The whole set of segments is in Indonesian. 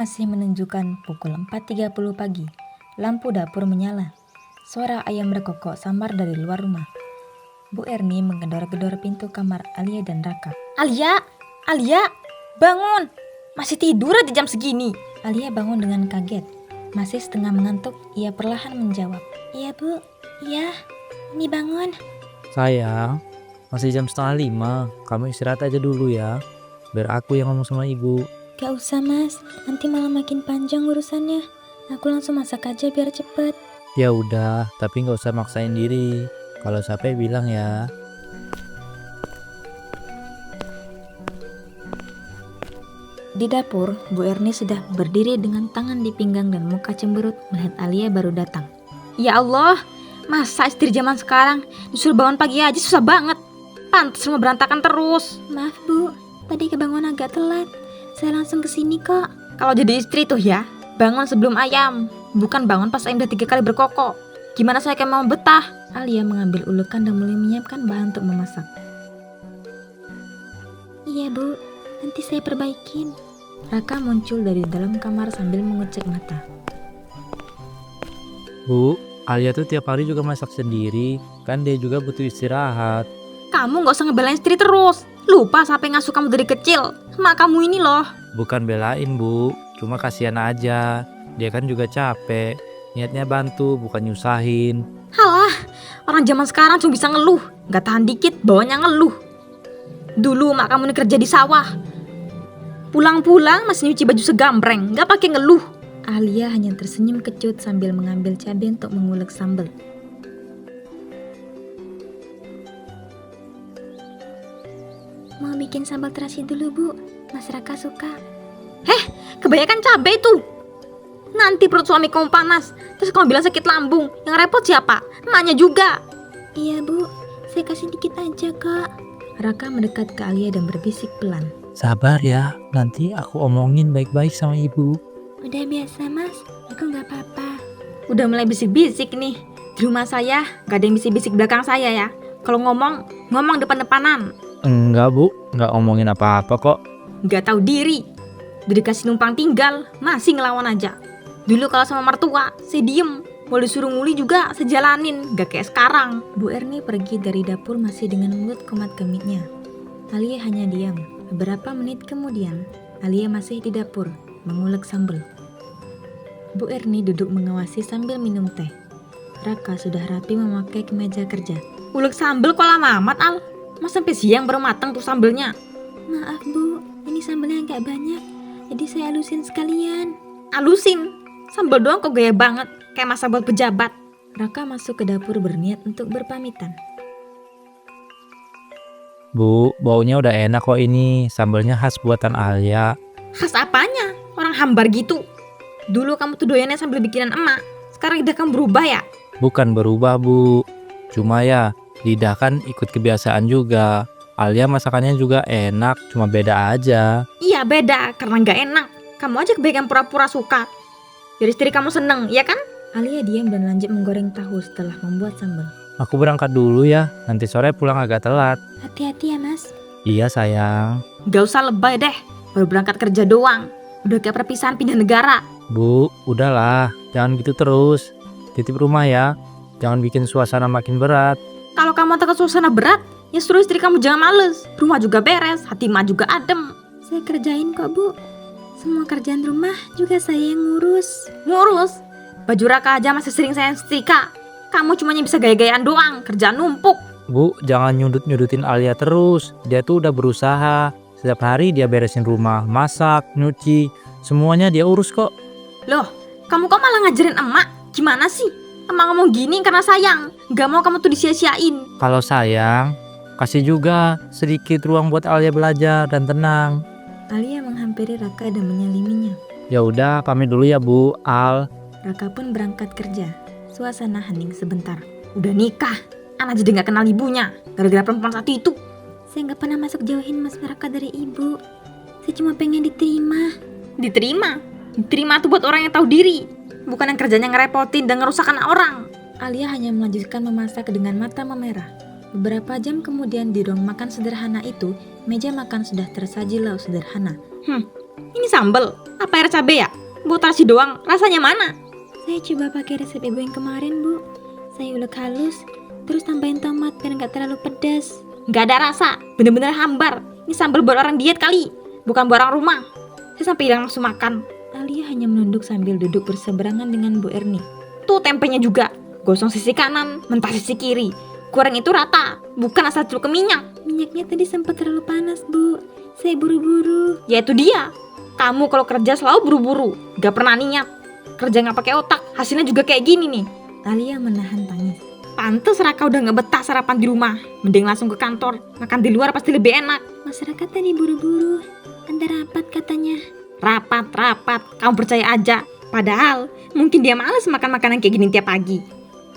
masih menunjukkan pukul 4.30 pagi. Lampu dapur menyala. Suara ayam berkokok samar dari luar rumah. Bu Erni menggedor-gedor pintu kamar Alia dan Raka. Alia! Alia! Bangun! Masih tidur aja jam segini. Alia bangun dengan kaget. Masih setengah mengantuk, ia perlahan menjawab. Iya bu, iya, ini bangun. Sayang, masih jam 4:30. Kamu istirahat aja dulu ya. Biar aku yang ngomong sama ibu. Gak usah mas, nanti malah makin panjang urusannya. Aku langsung masak aja biar cepet. Ya udah, tapi nggak usah maksain diri. Kalau capek bilang ya. Di dapur, Bu Erni sudah berdiri dengan tangan di pinggang dan muka cemberut melihat Alia baru datang. Ya Allah, masa istri zaman sekarang disuruh bangun pagi aja susah banget. Pantes semua berantakan terus. Maaf Bu, tadi kebangun agak telat. Saya langsung kesini kok. Kalau jadi istri tuh ya, bangun sebelum ayam. Bukan bangun pas ayam udah 3 kali berkokok. Gimana saya kayak mau betah? Alia mengambil ulukan dan mulai menyiapkan bahan untuk memasak. Iya Bu, nanti saya perbaikin. Raka muncul dari dalam kamar sambil mengucek mata. Bu, Alia tuh tiap hari juga masak sendiri. Kan dia juga butuh istirahat. Kamu gak usah ngebelain istri terus. Lupa siapa yang ngasuh kamu dari kecil. Mak kamu ini loh. Bukan belain bu, cuma kasihan aja. Dia kan juga capek. Niatnya bantu, bukan nyusahin. Halah, orang zaman sekarang cuma bisa ngeluh. Gak tahan dikit, bawanya ngeluh. Dulu mak kamu ini kerja di sawah. Pulang-pulang masih nyuci baju segambreng, gak pakai ngeluh. Alia hanya tersenyum kecut sambil mengambil cabai untuk mengulek sambal. Mau bikin sambal terasi dulu bu, Mas Raka suka. Kebanyakan cabai tuh. Nanti perut suami kamu panas, terus kamu bilang sakit lambung. Yang repot siapa? Emaknya juga. Iya bu, saya kasih dikit aja kak. Raka mendekat ke Alia dan berbisik pelan. Sabar ya, nanti aku omongin baik-baik sama ibu. Udah biasa mas, aku gak apa-apa. Udah mulai bisik-bisik nih. Di rumah saya gak ada yang bisik-bisik belakang saya ya. Kalau ngomong depan-depanan. Enggak bu, enggak omongin apa-apa kok. Gak tahu diri. Udah dikasih numpang tinggal, masih ngelawan aja. Dulu kalau sama mertua, saya diem. Mau disuruh nguli juga sejalanin, gak kayak sekarang. Bu Erni pergi dari dapur masih dengan mulut komat kemitnya. Alia hanya diam. Beberapa menit kemudian, Alia masih di dapur, mengulek sambal. Bu Erni duduk mengawasi sambil minum teh. Raka sudah rapi memakai kemeja kerja. Ulek sambal kok lama amat Al? Mas sampai siang baru matang tuh sambelnya. Maaf bu, ini sambelnya agak banyak, jadi saya halusin sekalian. Halusin? Sambal doang kok gaya banget, kayak masak buat pejabat. Raka masuk ke dapur berniat untuk berpamitan. Bu, baunya udah enak kok ini. Sambalnya khas buatan Alia. Khas apanya? Orang hambar gitu. Dulu kamu tuh doyannya sambil bikinan emak. Sekarang lidah kamu berubah ya? Bukan berubah bu, cuma ya lidah kan ikut kebiasaan juga. Alia masakannya juga enak, cuma beda aja. Iya beda, karena gak enak. Kamu aja kebaikan pura-pura suka. Biar istri kamu seneng, ya kan? Alia diam dan lanjut menggoreng tahu setelah membuat sambal. Aku berangkat dulu ya, nanti sore pulang agak telat. Hati-hati ya mas. Iya sayang. Gak usah lebay deh, baru berangkat kerja doang. Udah kayak perpisahan pindah negara. Bu, udahlah, jangan gitu terus. Titip rumah ya, jangan bikin suasana makin berat. Kalau kamu takut suasana berat, ya suruh istri kamu jangan males. Rumah juga beres, hati emak juga adem. Saya kerjain kok bu. Semua kerjaan rumah juga saya yang ngurus. Ngurus? Baju Raka aja masih sering saya setrika. Kamu cuma bisa gaya-gayaan doang, kerjaan numpuk. Bu, jangan nyudut-nyudutin Alia terus. Dia tuh udah berusaha. Setiap hari dia beresin rumah, masak, nyuci. Semuanya dia urus kok. Loh, kamu kok malah ngajarin emak? Gimana sih? Emak ngomong gini karena sayang. Gak mau kamu tuh disia-siain. Kalau sayang, kasih juga sedikit ruang buat Alia belajar dan tenang. Alia menghampiri Raka dan menyaliminya. Ya udah, pamit dulu ya Bu, Al. Raka pun berangkat kerja. Suasana hening sebentar. Udah nikah, anak jadi gak kenal ibunya gara-gara perempuan satu itu. Saya gak pernah masuk jauhin Mas Raka dari ibu. Saya cuma pengen diterima. Diterima? Diterima tuh buat orang yang tahu diri, bukan yang kerjanya ngerepotin dan ngerusak anak orang. Alia hanya melanjutkan memasak dengan mata memerah. Beberapa jam kemudian di ruang makan sederhana itu, meja makan sudah tersaji lauk sederhana. Ini sambel, apa air cabe ya? Buat terasi doang, rasanya mana? Saya coba pakai resep ibu yang kemarin, Bu. Saya ulek halus, terus tambahin tomat biar nggak terlalu pedas. Nggak ada rasa, bener-bener hambar. Ini sambal buat orang diet kali, bukan buat orang rumah. Saya sampai hilang nafsu makan. Alia hanya menunduk sambil duduk berseberangan dengan Bu Erni. Tuh tempenya juga, gosong sisi kanan, mentah sisi kiri. Goreng itu rata, bukan asal celup ke minyak. Minyaknya tadi sempat terlalu panas, Bu. Saya buru-buru. Ya itu dia, kamu kalau kerja selalu buru-buru, gak pernah niat. Kerja gak pakai otak, hasilnya juga kayak gini nih. Alia menahan tangis. Pantes Raka udah gak betah sarapan di rumah. Mending langsung ke kantor, makan di luar pasti lebih enak. Masyarakat tadi buru-buru. Ada rapat katanya. Rapat, kamu percaya aja. Padahal mungkin dia males makan makanan kayak gini tiap pagi.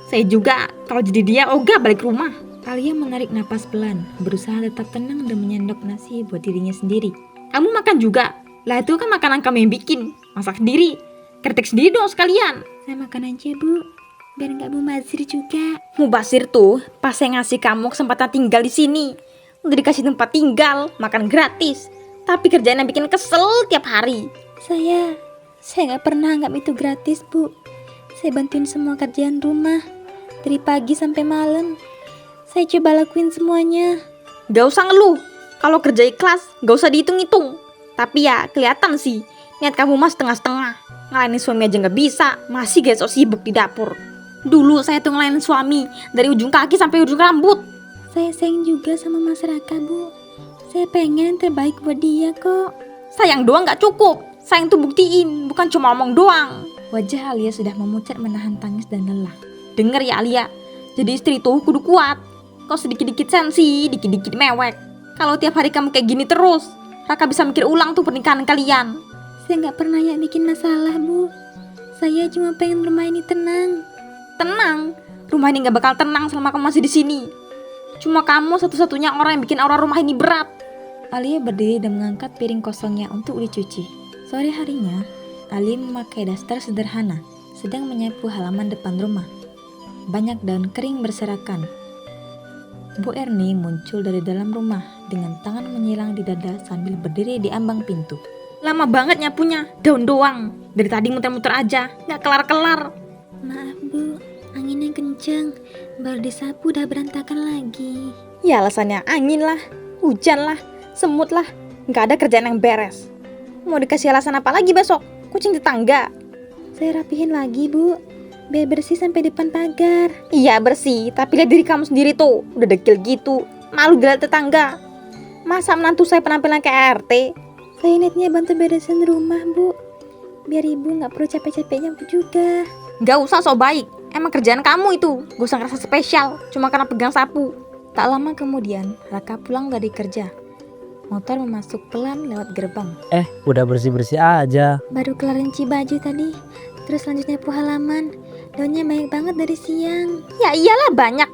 Saya juga kalau jadi dia ogah balik rumah. Alia menarik napas pelan, berusaha tetap tenang dan menyendok nasi buat dirinya sendiri. Kamu makan juga? Lah itu kan makanan kamu yang bikin. Masak sendiri, kretek sendiri dong sekalian. Saya makan aja, Bu, biar nggak mubazir juga. Mubazir tuh pas saya ngasih kamu kesempatan tinggal di sini. Udah dikasih tempat tinggal, makan gratis. Tapi kerjaan yang bikin kesel tiap hari. Saya nggak pernah anggap itu gratis, Bu. Saya bantuin semua kerjaan rumah dari pagi sampai malam. Saya coba lakuin semuanya. Gak usah ngeluh. Kalau kerja ikhlas, gak usah dihitung-hitung. Tapi ya kelihatan sih, niat kamu mah setengah-setengah. Ngelainin suami aja gak bisa, masih gak sok sibuk di dapur. Dulu saya tuh ngelainin suami dari ujung kaki sampai ujung rambut. Saya sayang juga sama Mas Raka, Bu. Saya pengen yang terbaik buat dia kok. Sayang doang gak cukup. Sayang tuh buktiin, bukan cuma omong doang. Wajah Alia sudah memucat menahan tangis dan lelah. Dengar ya Alia, jadi istri tuh kudu kuat. Kau sedikit-dikit sensi, dikit-dikit mewek. Kalau tiap hari kamu kayak gini terus, Raka bisa mikir ulang tuh pernikahan kalian. Saya gak pernah ya bikin masalah, Bu. Saya cuma pengen rumah ini tenang. Tenang? Rumah ini gak bakal tenang selama kamu masih di sini. Cuma kamu satu-satunya orang yang bikin aura rumah ini berat. Alia berdiri dan mengangkat piring kosongnya untuk dicuci. Sore harinya, Alia memakai daster sederhana, sedang menyapu halaman depan rumah. Banyak daun kering berserakan. Bu Erni muncul dari dalam rumah dengan tangan menyilang di dada sambil berdiri di ambang pintu. Lama banget nyapunya, daun doang. Dari tadi muter-muter aja, gak kelar-kelar. Maaf, Bu, anginnya kenceng. Baru disapu udah berantakan lagi. Ya alasannya angin lah, hujan lah, semut lah. Gak ada kerjaan yang beres. Mau dikasih alasan apa lagi besok? Kucing tetangga. Saya rapihin lagi, Bu, biar bersih sampai depan pagar. Iya bersih, tapi lihat diri kamu sendiri tuh, udah dekil gitu. Malu dilihat tetangga. Masa menantu saya penampilan kayak RT? Saya niatnya bantu beresin rumah, Bu, biar ibu gak perlu capek-capek nyapu juga. Gak usah sok baik, emang kerjaan kamu itu. Gak usah ngerasa spesial, cuma karena pegang sapu. Tak lama kemudian, Raka pulang dari kerja. Motor memasuk pelan lewat gerbang. Udah bersih-bersih aja. Baru kelar nyuci baju tadi, terus lanjut nyapu halaman. Daunnya banyak banget dari siang. Ya iyalah banyak.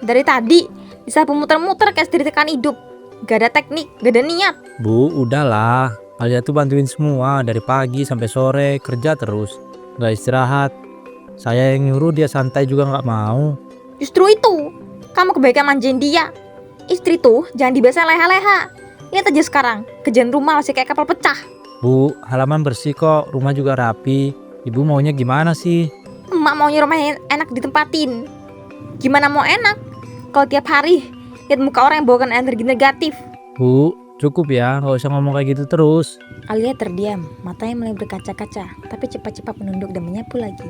Dari tadi disapu muter-muter kayak setir tekan hidup. Gak ada teknik, gak ada niat. Bu, udahlah. Alia tuh bantuin semua dari pagi sampai sore, kerja terus. Gak istirahat. Saya yang nyuruh dia santai juga gak mau. Justru itu, kamu kebaikan manjain dia. Istri tuh jangan dibiasain leha-leha. Lihat aja sekarang, kerjaan rumah masih kayak kapal pecah. Bu, halaman bersih kok, rumah juga rapi. Ibu maunya gimana sih? Emak maunya rumahnya enak ditempatin. Gimana mau enak kalau tiap hari lihat muka orang yang bawakan energi negatif? Bu, cukup ya, gak usah ngomong kayak gitu terus. Alia terdiam, matanya mulai berkaca-kaca, tapi cepat-cepat menunduk dan menyapu lagi.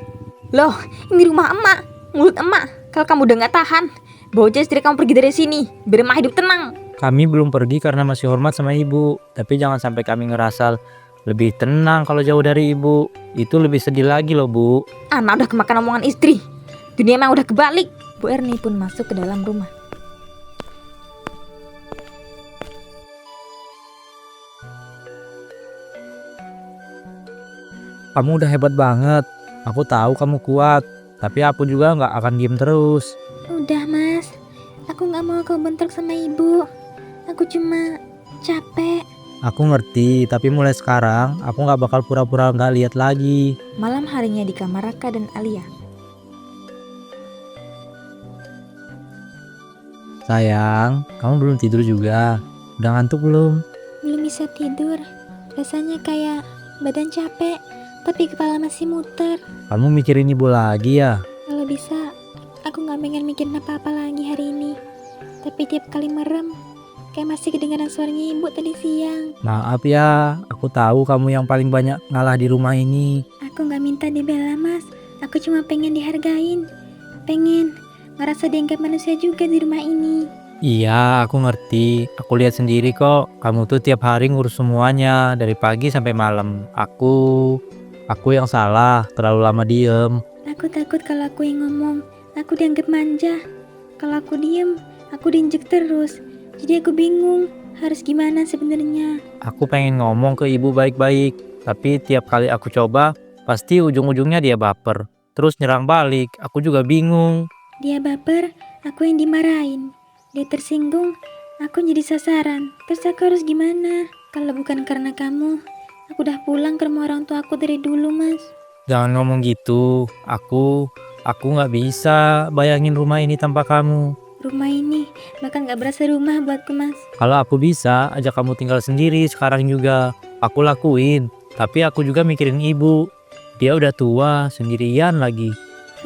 Loh, ini rumah emak, mulut emak. Kalau kamu udah gak tahan, bawa aja istri kamu pergi dari sini, biar emak hidup tenang. Kami belum pergi karena masih hormat sama ibu. Tapi jangan sampai kami ngerasa lebih tenang kalau jauh dari ibu. Itu lebih sedih lagi loh, Bu. Anak udah kemakan omongan istri. Dunia emang udah kebalik. Bu Erni pun masuk ke dalam rumah. Kamu udah hebat banget. Aku tahu kamu kuat. Tapi aku juga gak akan diem terus. Udah, Mas, aku gak mau kau bentrok sama ibu. Aku cuma capek. Aku ngerti, tapi mulai sekarang aku gak bakal pura-pura gak lihat lagi. Malam harinya di kamar Raka dan Alia. Sayang, kamu belum tidur juga? Udah ngantuk belum? Belum bisa tidur. Rasanya kayak badan capek, tapi kepala masih muter. Kamu mikirin ibu lagi ya? Kalau bisa, aku gak pengen mikirin apa-apa lagi hari ini. Tapi tiap kali merem, kayak masih kedengaran suaranya ibu tadi siang. Maaf ya, aku tahu kamu yang paling banyak ngalah di rumah ini. Aku gak minta dibela mas, aku cuma pengen dihargain. Pengen ngerasa dianggap manusia juga di rumah ini. Iya, aku ngerti. Aku lihat sendiri kok. Kamu tuh tiap hari ngurus semuanya dari pagi sampai malam. Aku yang salah, terlalu lama diem. Aku takut kalau aku yang ngomong, aku dianggap manja. Kalau aku diem, aku diinjek terus. Jadi aku bingung, harus gimana sebenarnya. Aku pengen ngomong ke ibu baik-baik, tapi tiap kali aku coba, pasti ujung-ujungnya dia baper. Terus nyerang balik, aku juga bingung. Dia baper, aku yang dimarahin. Dia tersinggung, aku jadi sasaran. Terus aku harus gimana? Kalau bukan karena kamu, aku udah pulang ke rumah orang tua aku dari dulu mas. Jangan ngomong gitu, aku nggak bisa bayangin rumah ini tanpa kamu. Rumah ini bahkan gak berasa rumah buatku mas. Kalau aku bisa ajak kamu tinggal sendiri sekarang juga, aku lakuin. Tapi aku juga mikirin ibu, dia udah tua, sendirian lagi.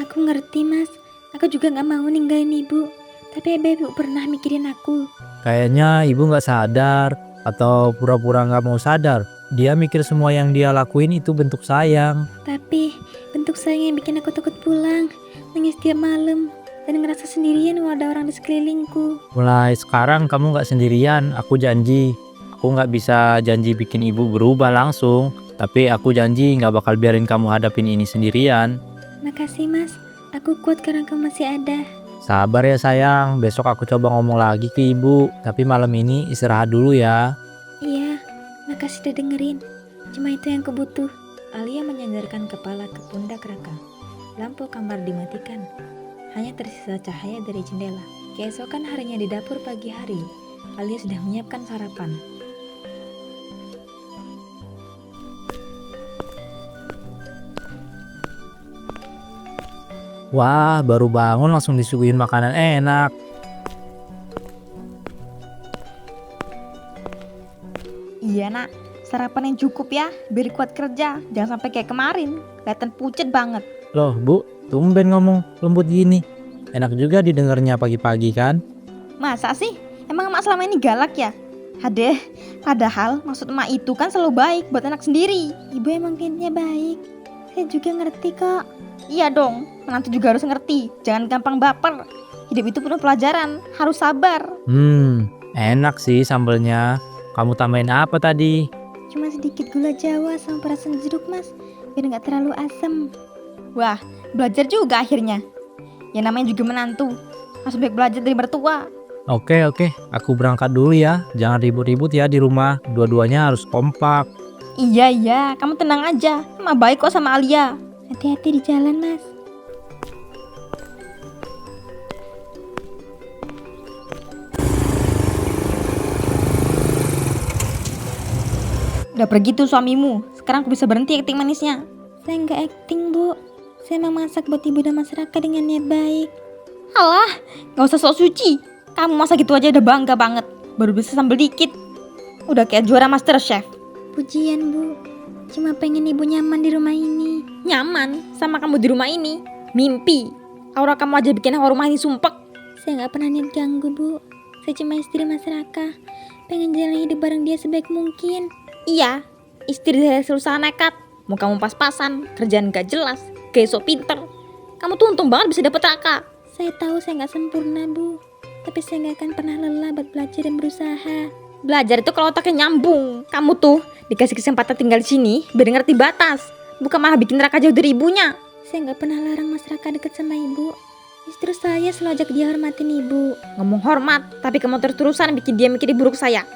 Aku ngerti mas, aku juga gak mau ninggalin ibu. Tapi ibu pernah mikirin aku. Kayaknya ibu nggak sadar atau pura-pura nggak mau sadar. Dia mikir semua yang dia lakuin itu bentuk sayang. Tapi bentuk sayang yang bikin aku takut pulang. Nangis tiap malam dan ngerasa sendirian walau ada orang di sekelilingku. Mulai sekarang kamu nggak sendirian, aku janji. Aku nggak bisa janji bikin ibu berubah langsung, tapi aku janji nggak bakal biarin kamu hadapin ini sendirian. Makasih mas, aku kuat karena kamu masih ada. Sabar ya sayang, besok aku coba ngomong lagi ke ibu. Tapi malam ini istirahat dulu ya. Iya, makasih udah dengerin. Cuma itu yang kubutuh. Alia menyandarkan kepala ke pundak Raka. Lampu kamar dimatikan. Hanya tersisa cahaya dari jendela. Keesokan harinya di dapur pagi hari, Alia sudah menyiapkan sarapan. Wah, baru bangun langsung disuguhin makanan enak. Iya nak, sarapan yang cukup ya, biar kuat kerja. Jangan sampai kayak kemarin, kelihatan pucet banget. Loh bu, tumben ngomong lembut gini. Enak juga didengarnya pagi-pagi kan? Masa sih? Emang emak selama ini galak ya? Hadeh, padahal maksud emak itu kan selalu baik buat anak sendiri. Ibu emang kayaknya baik. Saya juga ngerti kok. Iya dong, menantu juga harus ngerti. Jangan gampang baper. Hidup itu penuh pelajaran, harus sabar. Enak sih sambelnya. Kamu tambahin apa tadi? Cuma sedikit gula jawa sama perasan jeruk mas, biar gak terlalu asam. Wah, belajar juga akhirnya. Ya namanya juga menantu, harus baik belajar dari mertua. Oke, aku berangkat dulu ya. Jangan ribut-ribut ya di rumah. Dua-duanya harus kompak. Iya, kamu tenang aja. Emak baik kok sama Alia. Hati-hati di jalan mas. Udah pergi tuh suamimu. Sekarang aku bisa berhenti acting manisnya. Saya nggak acting bu. Saya mau masak buat ibu dan masyarakat dengan niat baik. Alah, gak usah sok suci. Kamu masak gitu aja udah bangga banget. Baru bisa sambel dikit. Udah kayak juara Master Chef. Pujian bu. Cuma pengen ibu nyaman di rumah ini. Nyaman sama kamu di rumah ini. Mimpi. Aura kamu aja bikin rumah ini sumpek. Saya nggak pernah niat ganggu bu. Saya cuma istri masyarakat. Pengen jalan hidup bareng dia sebaik mungkin. Iya, istri dari hasil usaha nekat. Mau kamu pas-pasan, kerjaan gak jelas, gak sok pinter. Kamu tuh untung banget bisa dapet Raka. Saya tahu saya nggak sempurna bu. Tapi saya nggak akan pernah lelah buat belajar dan berusaha. Belajar itu kalau otaknya nyambung. Kamu tuh dikasih kesempatan tinggal di sini biar ngerti batas. Bukan malah bikin Raka jauh dari ibunya. Saya nggak pernah larang masyarakat dekat sama ibu. Justru saya selalu ajak dia hormatin ibu. Ngomong hormat, tapi kamu terus-terusan bikin dia mikir buruk saya.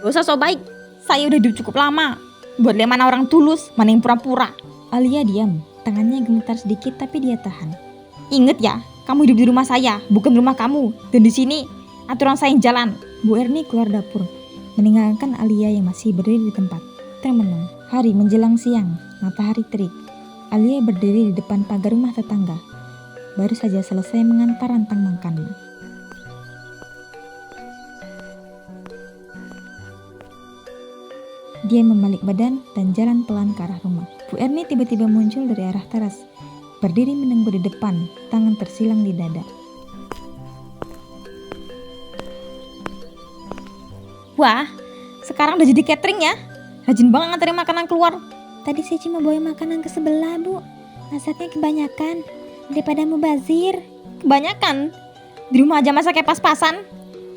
Gak usah so baik. Saya udah hidup cukup lama. Buat lihat mana orang tulus, mana yang pura-pura. Alia diam. Tangannya gemetar sedikit tapi dia tahan. Ingat ya, kamu hidup di rumah saya, bukan di rumah kamu. Dan di sini aturan saya yang jalan. Bu Erni keluar dapur, meninggalkan Alia yang masih berdiri di tempat. Termenung. Hari menjelang siang, matahari terik. Alia berdiri di depan pagar rumah tetangga. Baru saja selesai mengantar rantang makannya. Dia membalik badan dan jalan pelan ke arah rumah. Bu Erni tiba-tiba muncul dari arah teras, berdiri menunggu di depan, tangan tersilang di dada. Wah, sekarang udah jadi catering ya? Rajin banget nganterin makanan keluar. Tadi saya cuma bawa makanan ke sebelah, Bu. Masaknya kebanyakan, daripada mubazir. Kebanyakan? Di rumah aja masak kayak pas-pasan.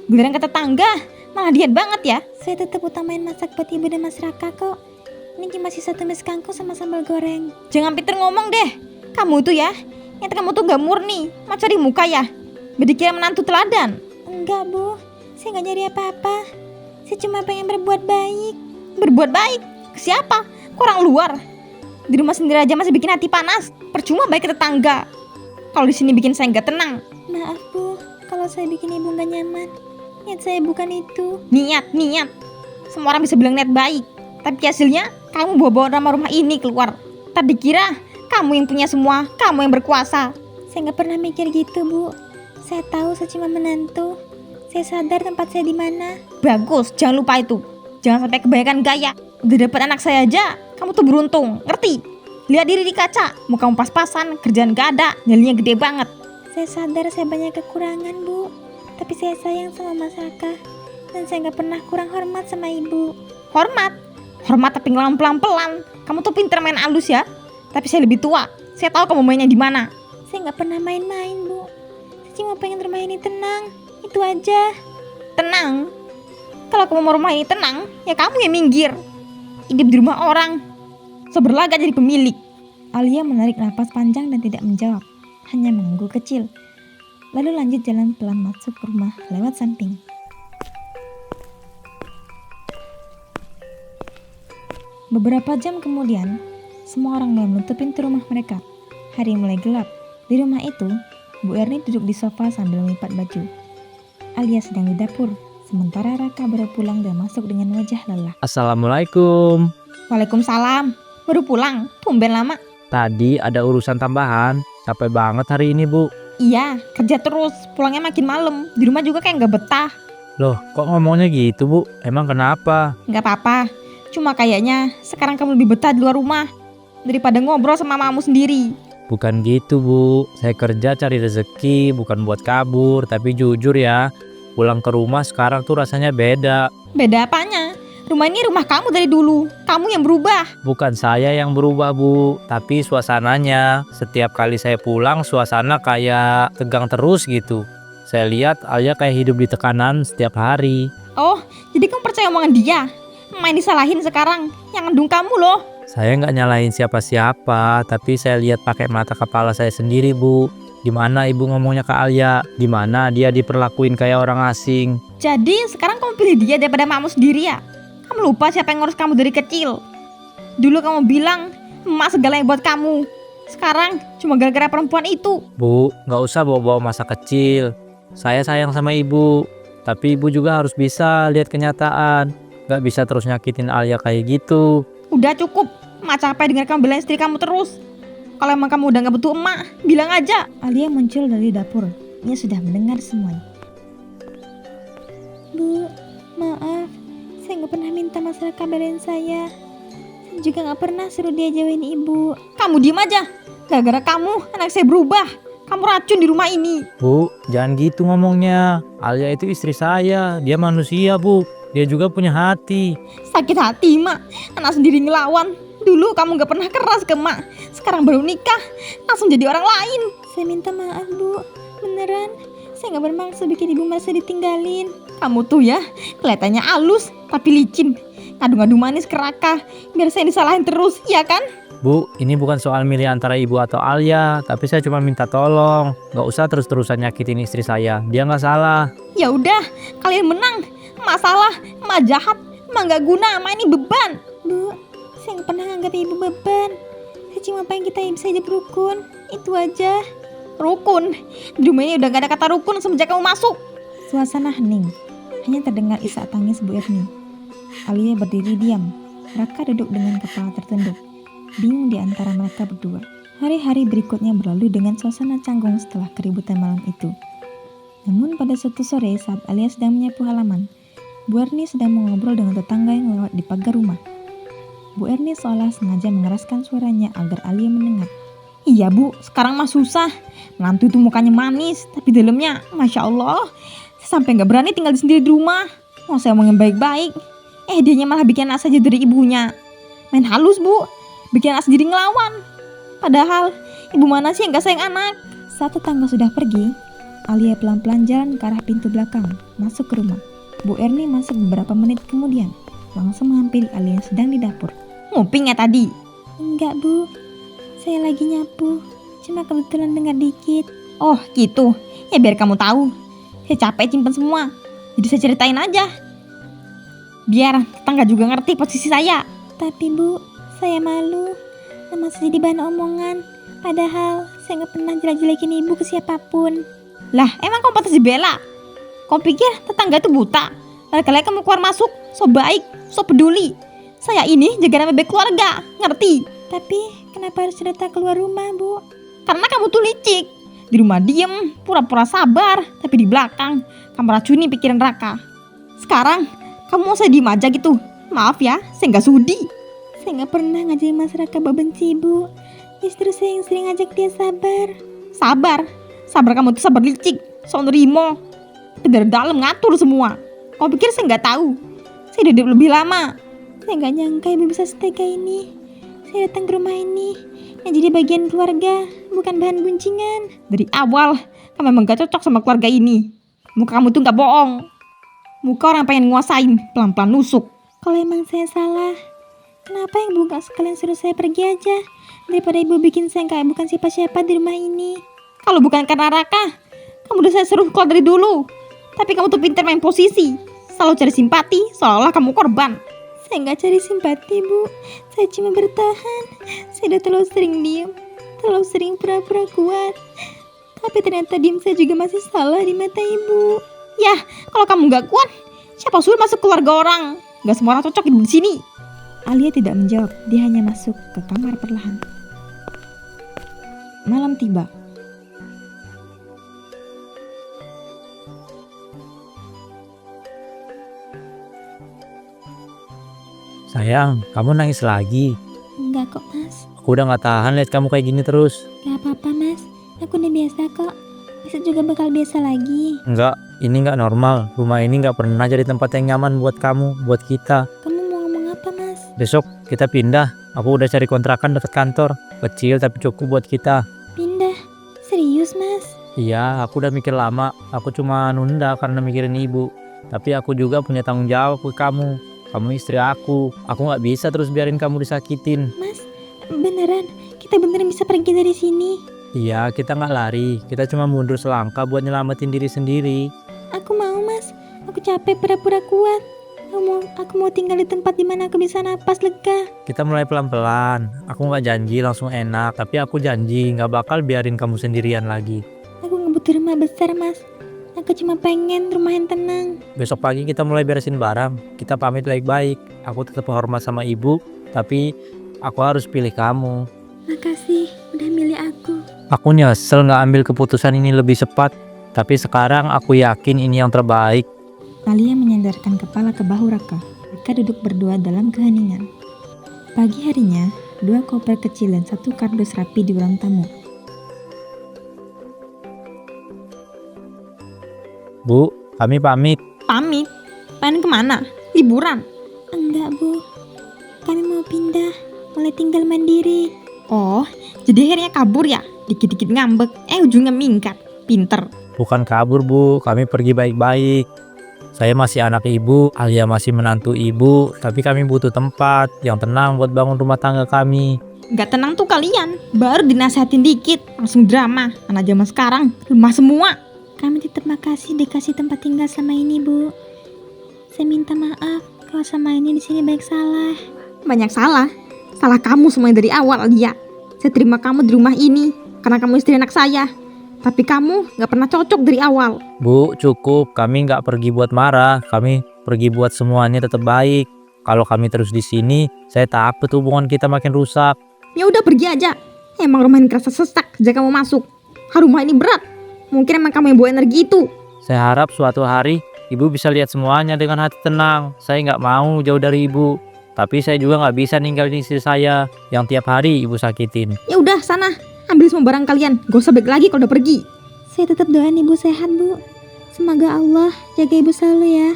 Giliran ke tetangga, malah diet banget ya. Saya tetap utamain masak buat ibu dan Mas Raka kok. Ini cuma sisa tumis kangkung sama sambal goreng. Jangan pinter ngomong deh. Kamu tuh ya, nyata kamu tuh gak murni. Mau cari muka ya? Berdikira menantu teladan. Enggak, Bu. Saya nggak nyari apa-apa. Saya cuma pengen berbuat baik. Berbuat baik? Ke siapa? Ke orang luar. Di rumah sendiri aja masih bikin hati panas. Percuma baik ke tetangga. Kalau di sini bikin saya nggak tenang. Maaf, Bu. Kalau saya bikin ibu nggak nyaman. Niat saya bukan itu. Niat. Semua orang bisa bilang niat baik. Tapi hasilnya kamu bawa-bawa nama rumah ini keluar. Tadi kira kamu yang punya semua, kamu yang berkuasa. Saya nggak pernah mikir gitu, Bu. Saya tahu saya cuma menantu. Saya sadar tempat saya di mana. Bagus, jangan lupa itu. Jangan sampai kebanyakan gaya. Udah dapet anak saya aja, kamu tuh beruntung, ngerti? Lihat diri di kaca, mau kamu pas-pasan, kerjaan gak ada, nyalinya gede banget. Saya sadar saya banyak kekurangan, Bu. Tapi saya sayang sama Mas Raka. Dan saya nggak pernah kurang hormat sama ibu. Hormat? Hormat tapi ngelawan pelan-pelan. Kamu tuh pinter main halus ya. Tapi saya lebih tua. Saya tahu kamu mainnya di mana. Saya nggak pernah main-main, Bu. Saya cuma pengen rumah ini tenang. Itu aja. Tenang? Kalau kamu mau rumah ini tenang, ya kamu yang minggir. Hidup di rumah orang, seberlagak jadi pemilik. Alia menarik napas panjang dan tidak menjawab, hanya mengangguk kecil. Lalu lanjut jalan pelan masuk ke rumah lewat samping. Beberapa jam kemudian, semua orang mulai menutup pintu rumah mereka. Hari mulai gelap. Di rumah itu, Bu Erni duduk di sofa sambil melipat baju. Alia sedang di dapur, sementara Raka baru pulang dan masuk dengan wajah lelah. Assalamualaikum. Waalaikumsalam. Baru pulang? Tumben lama. Tadi ada urusan tambahan. Capek banget hari ini, Bu. Iya, kerja terus. Pulangnya makin malam. Di rumah juga kayak nggak betah. Loh, kok ngomongnya gitu, Bu? Emang kenapa? Nggak apa-apa. Cuma kayaknya sekarang kamu lebih betah di luar rumah daripada ngobrol sama mamamu sendiri. Bukan gitu, Bu. Saya kerja cari rezeki, bukan buat kabur. Tapi jujur ya, pulang ke rumah sekarang tuh rasanya beda. Beda apanya? Rumah ini rumah kamu dari dulu. Kamu yang berubah. Bukan saya yang berubah, Bu, tapi suasananya. Setiap kali saya pulang, suasana kayak tegang terus gitu. Saya lihat Alia kayak hidup di tekanan setiap hari. Oh, jadi kamu percaya omongan dia? Main disalahin sekarang. Yang ngedung kamu loh. Saya nggak nyalahin siapa-siapa, tapi saya lihat pakai mata kepala saya sendiri, Bu. Gimana ibu ngomongnya ke Alia? Gimana dia diperlakuin kayak orang asing? Jadi sekarang kamu pilih dia daripada mamamu sendiri ya? Kamu lupa siapa yang ngurus kamu dari kecil. Dulu kamu bilang emak segalanya buat kamu. Sekarang cuma gara-gara perempuan itu. Bu, nggak usah bawa-bawa masa kecil. Saya sayang sama ibu, tapi ibu juga harus bisa lihat kenyataan. Nggak bisa terus nyakitin Alia kayak gitu. Udah cukup. Emak capek dengar kamu belain istri kamu terus. Kalau emang kamu udah gak butuh emak, bilang aja. Alia muncul dari dapur. Ia sudah mendengar semuanya. Bu, maaf. Saya gak pernah minta Mas Raka belain saya. Saya juga gak pernah suruh dia jauhin ibu. Kamu diem aja. Gara-gara kamu, anak saya berubah. Kamu racun di rumah ini. Bu, jangan gitu ngomongnya. Alia itu istri saya. Dia manusia, Bu. Dia juga punya hati. Sakit hati, Mak. Anak sendiri ngelawan. Dulu kamu gak pernah keras ke Mak. Sekarang baru nikah, langsung jadi orang lain. Saya minta maaf, Bu. Beneran. Saya gak bermaksud bikin ibu merasa ditinggalin. Kamu tuh ya, kelihatannya halus, tapi licin. Ngadu-ngadu manis ke Raka, biar saya disalahin terus, ya kan? Bu, ini bukan soal milih antara ibu atau Alia. Tapi saya cuma minta tolong. Gak usah terus-terusan nyakitin istri saya. Dia gak salah. Ya udah, kalian menang. Masalah, emak jahat, emak gak guna, emak ini beban. Bu, saya gak pernah anggap ibu beban. Saya cuma pengen kita bisa hidup rukun. Itu aja. Rukun? Di rumah ini udah gak ada kata rukun semenjak kamu masuk. Suasana hening. Hanya terdengar isak tangis Bu Erni. Alia berdiri diam. Raka duduk dengan kepala tertunduk. Bingung di antara mereka berdua. Hari-hari berikutnya berlalu dengan suasana canggung setelah keributan malam itu. Namun pada suatu sore saat Alia sedang menyapu halaman, Bu Erni sedang mengobrol dengan tetangga yang lewat di pagar rumah. Bu Erni seolah sengaja mengeraskan suaranya agar Alia mendengar. Iya bu, sekarang mah susah. Menantu itu mukanya manis, tapi dalamnya Masya Allah. Saya sampai gak berani tinggal sendiri di rumah. Mau saya omongin baik-baik, dianya malah bikin anak saja dari ibunya. Main halus bu, bikin anak sendiri ngelawan. Padahal ibu mana sih yang gak sayang anak. Saat tetangga sudah pergi, Alia pelan-pelan jalan ke arah pintu belakang, masuk ke rumah. Bu Erni masuk beberapa menit kemudian, langsung menghampiri Alia yang sedang di dapur. Nguping ya tadi? Enggak bu, saya lagi nyapu, cuma kebetulan dengar dikit. Oh gitu, ya biar kamu tahu. Saya capek simpen semua, jadi saya ceritain aja. Biar tetangga juga ngerti posisi saya. Tapi bu, saya malu, nama saya jadi bahan omongan. Padahal saya gak pernah jelek-jelekin ibu ke siapapun. Lah emang kamu pantas dibela? Kau pikir tetangga itu buta? Kali-kali kamu keluar masuk, so baik, so peduli. Saya ini jaga nama baik keluarga, ngerti? Tapi kenapa harus datang keluar rumah bu? Karena kamu tuh licik. Di rumah diem, pura-pura sabar, tapi di belakang kamu racuni pikiran Raka. Sekarang kamu mau saya diem aja gitu? Maaf ya, saya gak sudi. Saya gak pernah ngajarin Mas Raka benci bu. Justru saya yang sering ngajak dia sabar. Sabar? Sabar kamu tuh sabar licik, so nerimo. Tapi dari dalam ngatur semua. Kau pikir saya gak tahu? Saya udah hidup lebih lama. Saya gak nyangka ibu bisa setega ini. Saya datang ke rumah ini yang jadi bagian keluarga, bukan bahan guncingan. Dari awal kamu memang gak cocok sama keluarga ini. Muka kamu tuh gak bohong. Muka orang pengen nguasain, pelan-pelan nusuk. Kalau emang saya salah, kenapa ibu gak sekalian suruh saya pergi aja, daripada ibu bikin saya kayak bukan siapa-siapa di rumah ini. Kalau bukan karena Raka, kamu udah saya suruh keluar dari dulu. Tapi kamu tuh pintar main posisi, selalu cari simpati, seolah-olah kamu korban. Saya gak cari simpati bu, saya cuma bertahan. Saya udah terlalu sering diem, terlalu sering pura-pura kuat. Tapi ternyata diem saya juga masih salah di mata ibu. Yah, kalau kamu gak kuat, siapa suruh masuk keluarga orang? Gak semua orang cocok hidup di sini. Alia tidak menjawab, dia hanya masuk ke kamar perlahan. Malam tiba. Sayang, kamu nangis lagi. Enggak kok mas. Aku udah gak tahan lihat kamu kayak gini terus. Gak apa-apa mas, aku udah biasa kok. Besok juga bakal biasa lagi. Enggak, ini gak normal. Rumah ini gak pernah jadi tempat yang nyaman buat kamu, buat kita. Kamu mau ngomong apa mas? Besok kita pindah. Aku udah cari kontrakan dekat kantor. Kecil tapi cukup buat kita. Pindah? Serius mas? Iya, aku udah mikir lama. Aku cuma nunda karena mikirin ibu. Tapi aku juga punya tanggung jawab ke kamu. Kamu istri aku. Aku gak bisa terus biarin kamu disakitin. Mas, beneran? Kita beneran bisa pergi dari sini? Iya, kita gak lari. Kita cuma mundur selangkah buat nyelamatin diri sendiri. Aku mau mas. Aku capek pura-pura kuat. Aku mau tinggal di tempat dimana aku bisa napas lega. Kita mulai pelan-pelan. Aku gak janji langsung enak. Tapi aku janji gak bakal biarin kamu sendirian lagi. Aku gak butuh rumah besar mas. Aku cuma pengen rumah yang tenang. Besok pagi kita mulai beresin barang. Kita pamit baik-baik. Aku tetap hormat sama ibu. Tapi aku harus pilih kamu. Makasih udah milih aku. Aku nyesel gak ambil keputusan ini lebih cepat. Tapi sekarang aku yakin ini yang terbaik. Alia menyandarkan kepala ke bahu Raka. Mereka duduk berdua dalam keheningan. Pagi harinya, 2 koper kecil dan 1 kardus rapi di ruang tamu. Bu, kami pamit. Pamit? Pengen kemana? Liburan? Enggak bu, kami mau pindah, mulai tinggal mandiri. Oh, jadi akhirnya kabur ya? Dikit-dikit ngambek, ujungnya minggat. Pinter. Bukan kabur bu, kami pergi baik-baik. Saya masih anak ibu, Alia masih menantu ibu. Tapi kami butuh tempat yang tenang buat bangun rumah tangga kami. Gak tenang tuh kalian, baru dinasehatin dikit, langsung drama. Anak zaman sekarang, lemah semua. Kami tetap makasih dikasih tempat tinggal selama ini bu. Saya minta maaf kalau selama ini di sini baik salah. Banyak salah. Salah kamu semuanya dari awal, Alia. Saya terima kamu di rumah ini karena kamu istri anak saya. Tapi kamu gak pernah cocok dari awal. Bu, cukup. Kami gak pergi buat marah. Kami pergi buat semuanya tetap baik. Kalau kami terus di sini, saya takut hubungan kita makin rusak. Ya udah pergi aja. Emang rumah ini kerasa sesak sejak kamu masuk. Rumah ini berat. Mungkin emang kamu yang bawa energi itu. Saya harap suatu hari ibu bisa lihat semuanya dengan hati tenang. Saya nggak mau jauh dari ibu. Tapi saya juga nggak bisa ninggalin istri saya yang tiap hari ibu sakitin. Ya udah sana, ambil semua barang kalian. Gak usah balik lagi kalau udah pergi. Saya tetap doain ibu sehat, Bu. Semoga Allah jaga ibu selalu ya.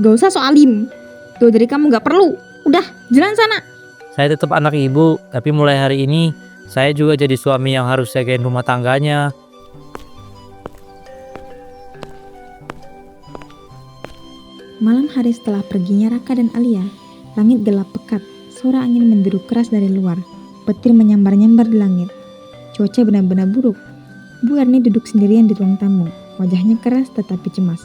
Gak usah soalim. Tuh dari kamu gak perlu. Udah, jalan sana. Saya tetap anak ibu, tapi mulai hari ini saya juga jadi suami yang harus jagain rumah tangganya. Malam hari setelah perginya Raka dan Alia, langit gelap pekat. Suara angin menderu keras dari luar. Petir menyambar-nyambar di langit. Cuaca benar-benar buruk. Bu Erni duduk sendirian di ruang tamu. Wajahnya keras tetapi cemas.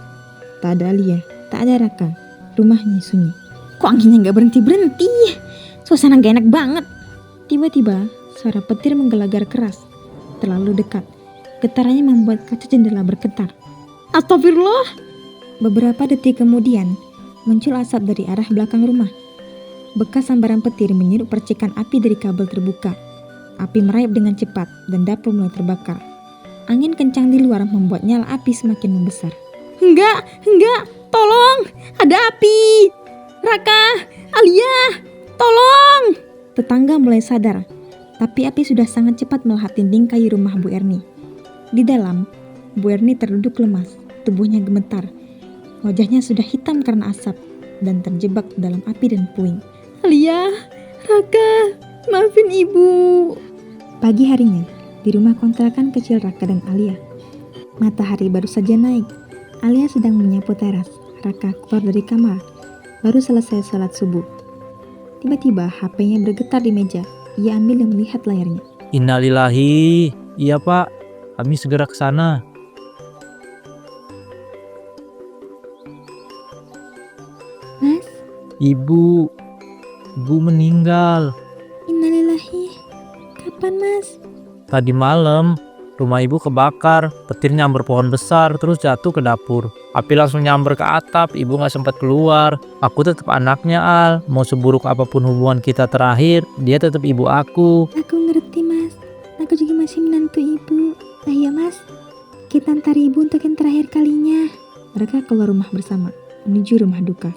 Tak ada Alia, tak ada Raka. Rumahnya sunyi. Kok anginnya gak berhenti-berhenti? Suasana gak enak banget. Tiba-tiba, suara petir menggelegar keras. Terlalu dekat. Getarannya membuat kaca jendela bergetar. Astagfirullah. Beberapa detik kemudian, muncul asap dari arah belakang rumah. Bekas sambaran petir menyeruk percikan api dari kabel terbuka. Api merayap dengan cepat dan dapur mulai terbakar. Angin kencang di luar membuat nyala api semakin membesar. Enggak, tolong, ada api. Raka, Alia, tolong. Tetangga mulai sadar, tapi api sudah sangat cepat melahap dinding kayu rumah Bu Erni. Di dalam, Bu Erni terduduk lemas, tubuhnya gemetar. Wajahnya sudah hitam karena asap dan terjebak dalam api dan puing. Alia, Raka, maafin ibu. Pagi harinya, di rumah kontrakan kecil Raka dan Alia. Matahari baru saja naik. Alia sedang menyapu teras. Raka keluar dari kamar, baru selesai sholat subuh. Tiba-tiba HP-nya bergetar di meja. Ia ambil dan melihat layarnya. Innalillahi. Iya Pak, kami segera ke sana. Mas, Ibu meninggal. innalillahi. Kapan, Mas? Tadi malam rumah ibu kebakar, petir nyamber pohon besar terus jatuh ke dapur. Api langsung nyamber ke atap, ibu gak sempat keluar. Aku tetap anaknya Al, mau seburuk apapun hubungan kita terakhir, dia tetap ibu aku. Aku ngerti, Mas. Aku juga masih menantu ibu. Ayo, Mas. Kita antar ibu untuk yang terakhir kalinya. Mereka keluar rumah bersama, menuju rumah duka.